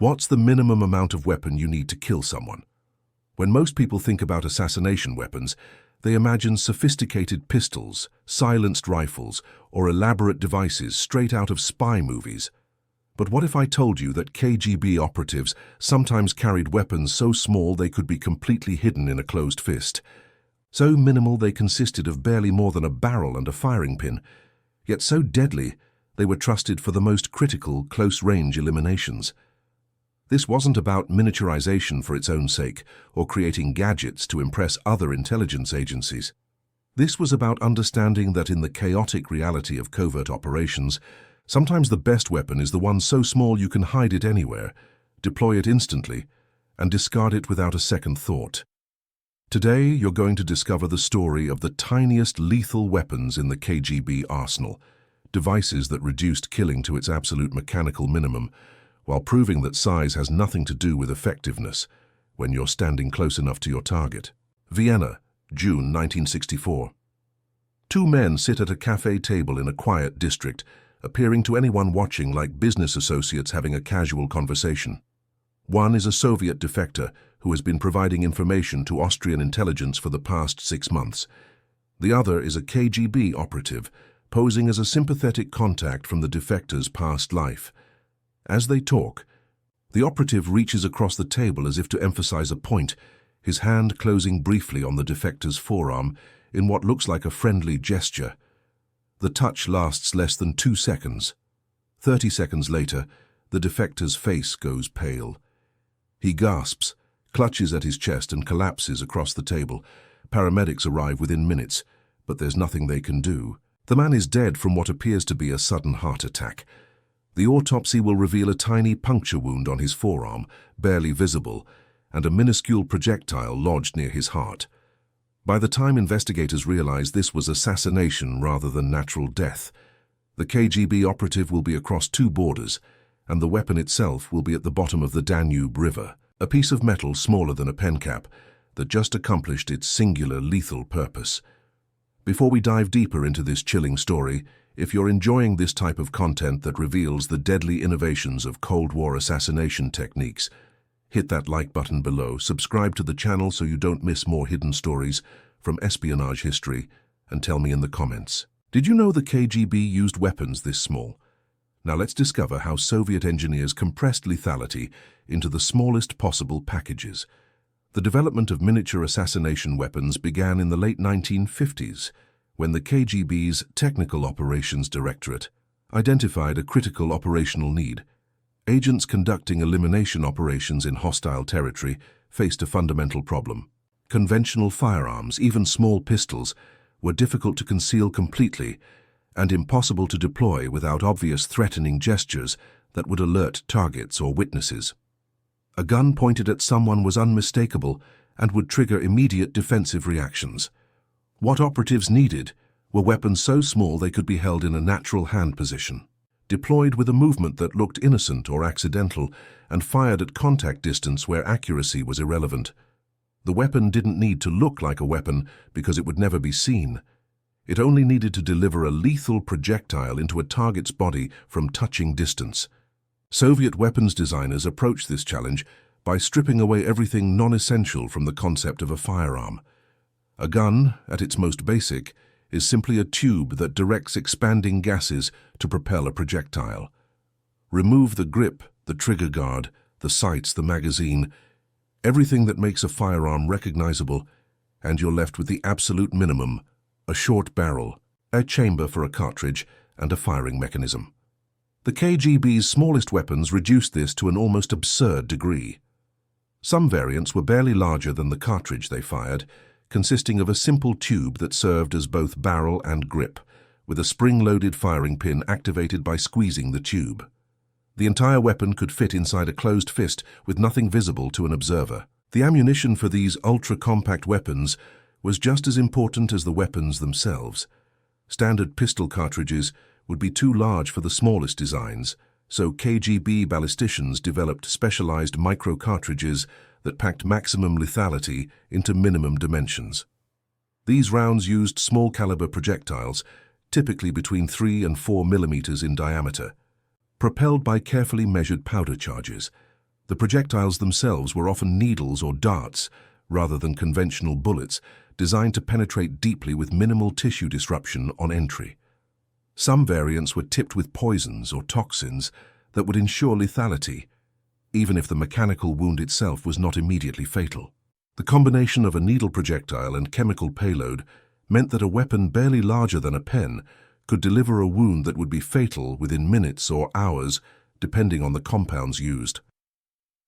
What's the minimum amount of weapon you need to kill someone? When most people think about assassination weapons, they imagine sophisticated pistols, silenced rifles, or elaborate devices straight out of spy movies. But what if I told you that KGB operatives sometimes carried weapons so small they could be completely hidden in a closed fist? So minimal they consisted of barely more than a barrel and a firing pin, yet so deadly they were trusted for the most critical close-range eliminations. This wasn't about miniaturization for its own sake or creating gadgets to impress other intelligence agencies. This was about understanding that in the chaotic reality of covert operations, sometimes the best weapon is the one so small you can hide it anywhere, deploy it instantly, and discard it without a second thought. Today, you're going to discover the story of the tiniest lethal weapons in the KGB arsenal, devices that reduced killing to its absolute mechanical minimum, while proving that size has nothing to do with effectiveness when you're standing close enough to your target. Vienna, June 1964. Two men sit at a cafe table in a quiet district, appearing to anyone watching like business associates having a casual conversation. One is a Soviet defector who has been providing information to Austrian intelligence for the past 6 months. The other is a KGB operative, posing as a sympathetic contact from the defector's past life. As they talk, the operative reaches across the table as if to emphasize a point, his hand closing briefly on the defector's forearm in what looks like a friendly gesture. The touch lasts less than 2 seconds. 30 seconds later, the defector's face goes pale. He gasps, clutches at his chest and collapses across the table. Paramedics arrive within minutes, but there's nothing they can do. The man is dead from what appears to be a sudden heart attack. The autopsy will reveal a tiny puncture wound on his forearm, barely visible, and a minuscule projectile lodged near his heart. By the time investigators realize this was assassination rather than natural death, the KGB operative will be across 2 borders, and the weapon itself will be at the bottom of the Danube River, a piece of metal smaller than a pen cap that just accomplished its singular lethal purpose. Before we dive deeper into this chilling story, if you're enjoying this type of content that reveals the deadly innovations of Cold War assassination techniques, hit that like button below, subscribe to the channel so you don't miss more hidden stories from espionage history, and tell me in the comments. Did you know the KGB used weapons this small? Now let's discover how Soviet engineers compressed lethality into the smallest possible packages. The development of miniature assassination weapons began in the late 1950s, when the KGB's Technical Operations Directorate identified a critical operational need. Agents conducting elimination operations in hostile territory faced a fundamental problem. Conventional firearms, even small pistols, were difficult to conceal completely and impossible to deploy without obvious threatening gestures that would alert targets or witnesses. A gun pointed at someone was unmistakable and would trigger immediate defensive reactions. What operatives needed were weapons so small they could be held in a natural hand position, deployed with a movement that looked innocent or accidental, and fired at contact distance where accuracy was irrelevant. The weapon didn't need to look like a weapon because it would never be seen. It only needed to deliver a lethal projectile into a target's body from touching distance. Soviet weapons designers approached this challenge by stripping away everything non-essential from the concept of a firearm. A gun, at its most basic, is simply a tube that directs expanding gases to propel a projectile. Remove the grip, the trigger guard, the sights, the magazine, everything that makes a firearm recognizable, and you're left with the absolute minimum: a short barrel, a chamber for a cartridge, and a firing mechanism. The KGB's smallest weapons reduced this to an almost absurd degree. Some variants were barely larger than the cartridge they fired, consisting of a simple tube that served as both barrel and grip, with a spring-loaded firing pin activated by squeezing the tube. The entire weapon could fit inside a closed fist with nothing visible to an observer. The ammunition for these ultra-compact weapons was just as important as the weapons themselves. Standard pistol cartridges would be too large for the smallest designs, so KGB ballisticians developed specialized micro-cartridges that packed maximum lethality into minimum dimensions. These rounds used small-caliber projectiles, typically between 3 and 4 millimeters in diameter, propelled by carefully measured powder charges. The projectiles themselves were often needles or darts, rather than conventional bullets, designed to penetrate deeply with minimal tissue disruption on entry. Some variants were tipped with poisons or toxins that would ensure lethality, even if the mechanical wound itself was not immediately fatal. The combination of a needle projectile and chemical payload meant that a weapon barely larger than a pen could deliver a wound that would be fatal within minutes or hours, depending on the compounds used.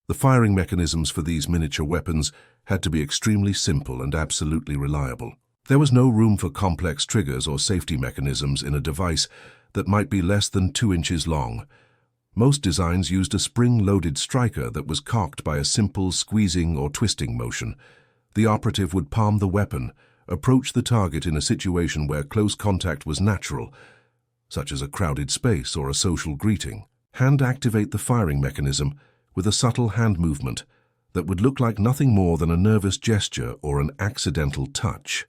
The firing mechanisms for these miniature weapons had to be extremely simple and absolutely reliable. There was no room for complex triggers or safety mechanisms in a device that might be less than 2 inches long. Most designs used a spring-loaded striker that was cocked by a simple squeezing or twisting motion. The operative would palm the weapon, approach the target in a situation where close contact was natural, such as a crowded space or a social greeting. Hand-activate the firing mechanism with a subtle hand movement that would look like nothing more than a nervous gesture or an accidental touch.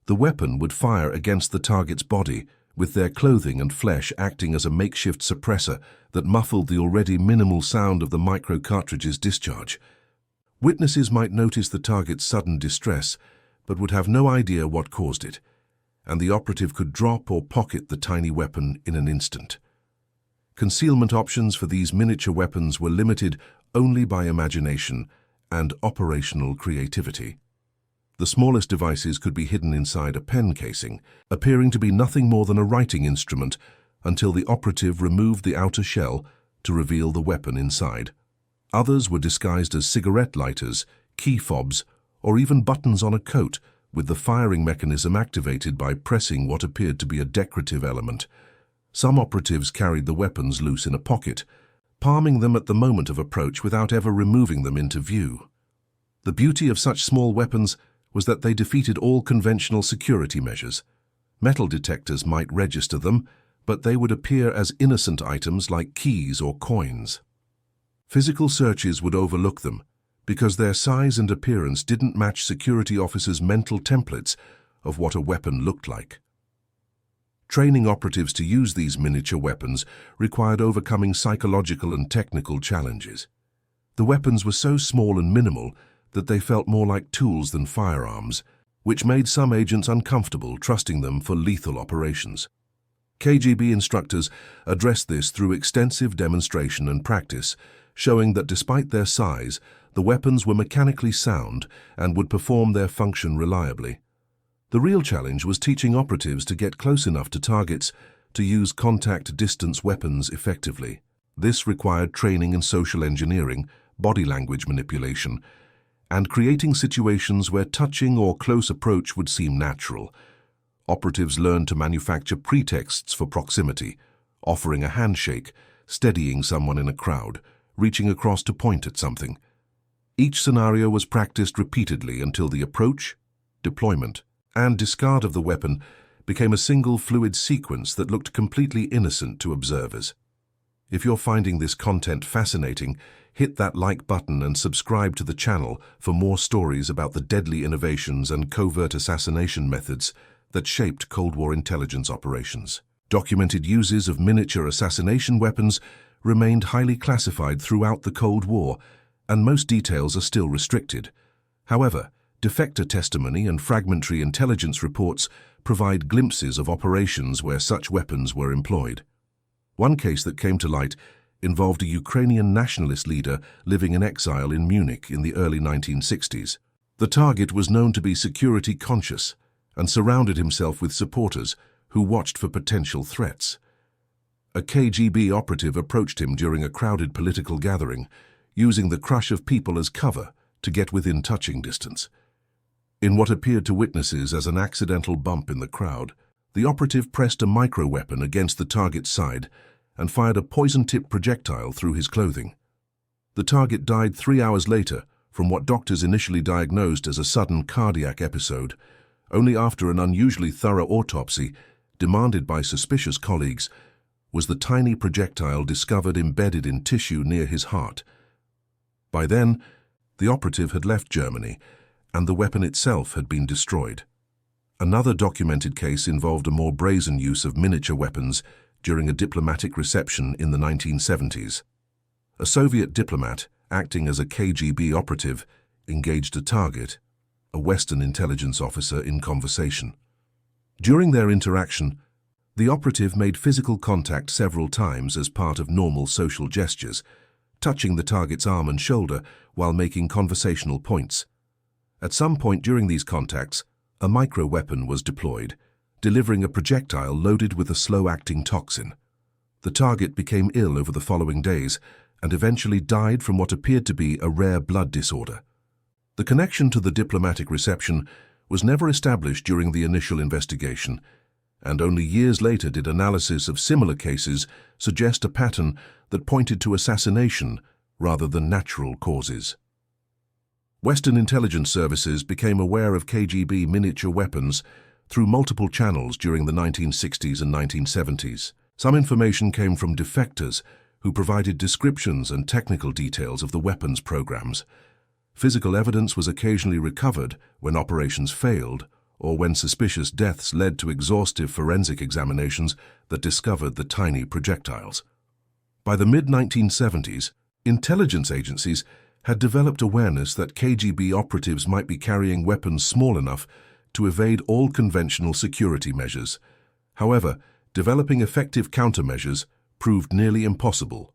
The weapon would fire against the target's body, with their clothing and flesh acting as a makeshift suppressor that muffled the already minimal sound of the micro-cartridge's discharge. Witnesses might notice the target's sudden distress, but would have no idea what caused it, and the operative could drop or pocket the tiny weapon in an instant. Concealment options for these miniature weapons were limited only by imagination and operational creativity. The smallest devices could be hidden inside a pen casing, appearing to be nothing more than a writing instrument until the operative removed the outer shell to reveal the weapon inside. Others were disguised as cigarette lighters, key fobs, or even buttons on a coat, with the firing mechanism activated by pressing what appeared to be a decorative element. Some operatives carried the weapons loose in a pocket, palming them at the moment of approach without ever removing them into view. The beauty of such small weapons was that they defeated all conventional security measures. Metal detectors might register them, but they would appear as innocent items like keys or coins. Physical searches would overlook them, because their size and appearance didn't match security officers' mental templates of what a weapon looked like. Training operatives to use these miniature weapons required overcoming psychological and technical challenges. The weapons were so small and minimal that they felt more like tools than firearms, which made some agents uncomfortable trusting them for lethal operations. KGB instructors addressed this through extensive demonstration and practice, showing that despite their size, the weapons were mechanically sound and would perform their function reliably. The real challenge was teaching operatives to get close enough to targets to use contact-distance weapons effectively. This required training in social engineering, body language manipulation, and creating situations where touching or close approach would seem natural. Operatives learned to manufacture pretexts for proximity, offering a handshake, steadying someone in a crowd, reaching across to point at something. Each scenario was practiced repeatedly until the approach, deployment, and discard of the weapon became a single fluid sequence that looked completely innocent to observers. If you're finding this content fascinating, hit that like button and subscribe to the channel for more stories about the deadly innovations and covert assassination methods that shaped Cold War intelligence operations. Documented uses of miniature assassination weapons remained highly classified throughout the Cold War, and most details are still restricted. However, defector testimony and fragmentary intelligence reports provide glimpses of operations where such weapons were employed. One case that came to light involved a Ukrainian nationalist leader living in exile in Munich in the early 1960s. The target was known to be security conscious and surrounded himself with supporters who watched for potential threats. A KGB operative approached him during a crowded political gathering, using the crush of people as cover to get within touching distance. In what appeared to witnesses as an accidental bump in the crowd, the operative pressed a micro-weapon against the target's side and fired a poison-tipped projectile through his clothing. The target died 3 hours later from what doctors initially diagnosed as a sudden cardiac episode. Only after an unusually thorough autopsy, demanded by suspicious colleagues, was the tiny projectile discovered embedded in tissue near his heart. By then, the operative had left Germany, and the weapon itself had been destroyed. Another documented case involved a more brazen use of miniature weapons during a diplomatic reception in the 1970s. A Soviet diplomat, acting as a KGB operative, engaged a target, a Western intelligence officer, in conversation. During their interaction, the operative made physical contact several times as part of normal social gestures, touching the target's arm and shoulder while making conversational points. At some point during these contacts, a micro-weapon was deployed, delivering a projectile loaded with a slow-acting toxin. The target became ill over the following days and eventually died from what appeared to be a rare blood disorder. The connection to the diplomatic reception was never established during the initial investigation, and only years later did analysis of similar cases suggest a pattern that pointed to assassination rather than natural causes. Western intelligence services became aware of KGB miniature weapons through multiple channels during the 1960s and 1970s. Some information came from defectors who provided descriptions and technical details of the weapons programs. Physical evidence was occasionally recovered when operations failed or when suspicious deaths led to exhaustive forensic examinations that discovered the tiny projectiles. By the mid-1970s, intelligence agencies had developed awareness that KGB operatives might be carrying weapons small enough to evade all conventional security measures. However, developing effective countermeasures proved nearly impossible.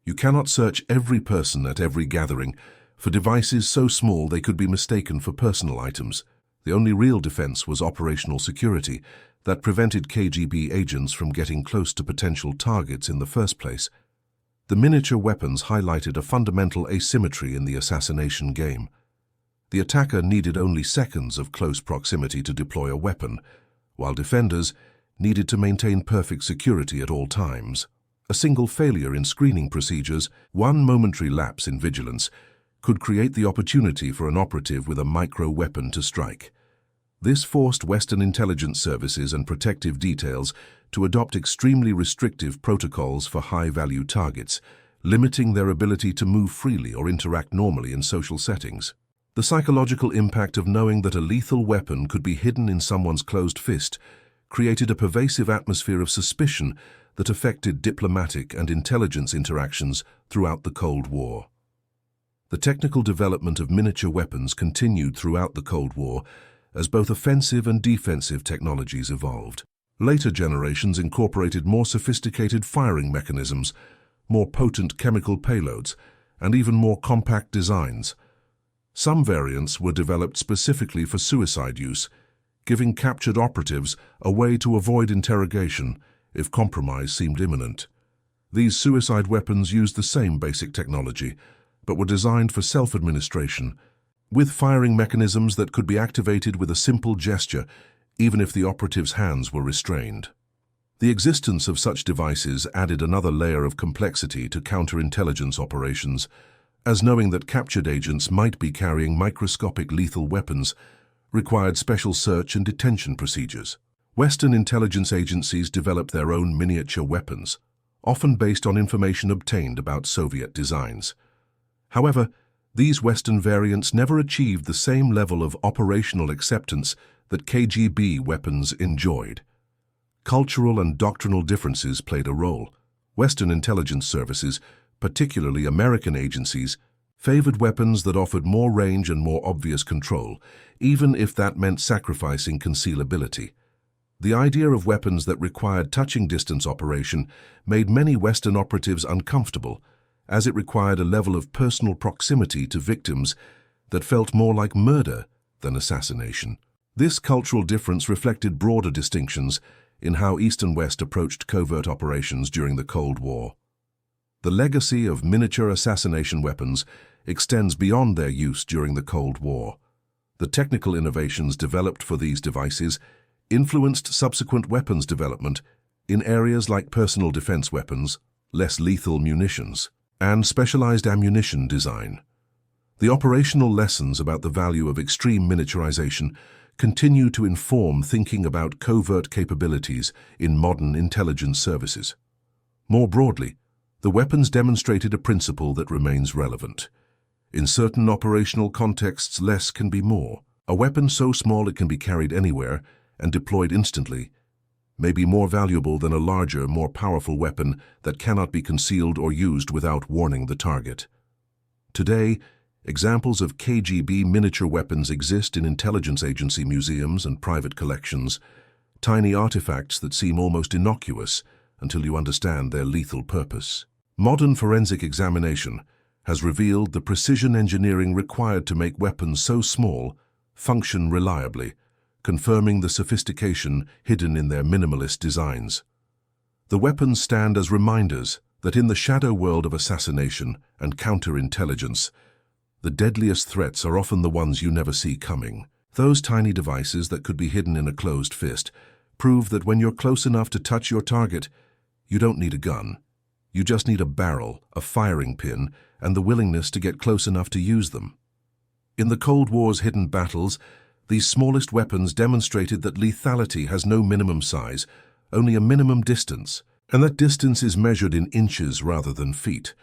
You cannot search every person at every gathering for devices so small they could be mistaken for personal items. The only real defense was operational security that prevented KGB agents from getting close to potential targets in the first place. The miniature weapons highlighted a fundamental asymmetry in the assassination game. The attacker needed only seconds of close proximity to deploy a weapon, while defenders needed to maintain perfect security at all times. A single failure in screening procedures, one momentary lapse in vigilance, could create the opportunity for an operative with a micro-weapon to strike. This forced Western intelligence services and protective details to adopt extremely restrictive protocols for high-value targets, limiting their ability to move freely or interact normally in social settings. The psychological impact of knowing that a lethal weapon could be hidden in someone's closed fist created a pervasive atmosphere of suspicion that affected diplomatic and intelligence interactions throughout the Cold War. The technical development of miniature weapons continued throughout the Cold War as both offensive and defensive technologies evolved. Later generations incorporated more sophisticated firing mechanisms, more potent chemical payloads, and even more compact designs. Some variants were developed specifically for suicide use, giving captured operatives a way to avoid interrogation if compromise seemed imminent. These suicide weapons used the same basic technology, but were designed for self-administration, with firing mechanisms that could be activated with a simple gesture, even if the operative's hands were restrained. The existence of such devices added another layer of complexity to counterintelligence operations, as knowing that captured agents might be carrying microscopic lethal weapons required special search and detention procedures. Western intelligence agencies developed their own miniature weapons, often based on information obtained about Soviet designs. However, these Western variants never achieved the same level of operational acceptance that KGB weapons enjoyed. Cultural and doctrinal differences played a role. Western intelligence services, particularly American agencies, favored weapons that offered more range and more obvious control, even if that meant sacrificing concealability. The idea of weapons that required touching distance operation made many Western operatives uncomfortable, as it required a level of personal proximity to victims that felt more like murder than assassination. This cultural difference reflected broader distinctions in how East and West approached covert operations during the Cold War. The legacy of miniature assassination weapons extends beyond their use during the Cold War. The technical innovations developed for these devices influenced subsequent weapons development in areas like personal defense weapons, less lethal munitions, and specialized ammunition design. The operational lessons about the value of extreme miniaturization continue to inform thinking about covert capabilities in modern intelligence services. More broadly, the weapons demonstrated a principle that remains relevant. In certain operational contexts, less can be more. A weapon so small it can be carried anywhere and deployed instantly may be more valuable than a larger, more powerful weapon that cannot be concealed or used without warning the target. Today, examples of KGB miniature weapons exist in intelligence agency museums and private collections, tiny artifacts that seem almost innocuous until you understand their lethal purpose. Modern forensic examination has revealed the precision engineering required to make weapons so small function reliably, confirming the sophistication hidden in their minimalist designs. The weapons stand as reminders that in the shadow world of assassination and counterintelligence, the deadliest threats are often the ones you never see coming. Those tiny devices that could be hidden in a closed fist prove that when you're close enough to touch your target, you don't need a gun. You just need a barrel, a firing pin, and the willingness to get close enough to use them. In the Cold War's hidden battles, these smallest weapons demonstrated that lethality has no minimum size, only a minimum distance, and that distance is measured in inches rather than feet.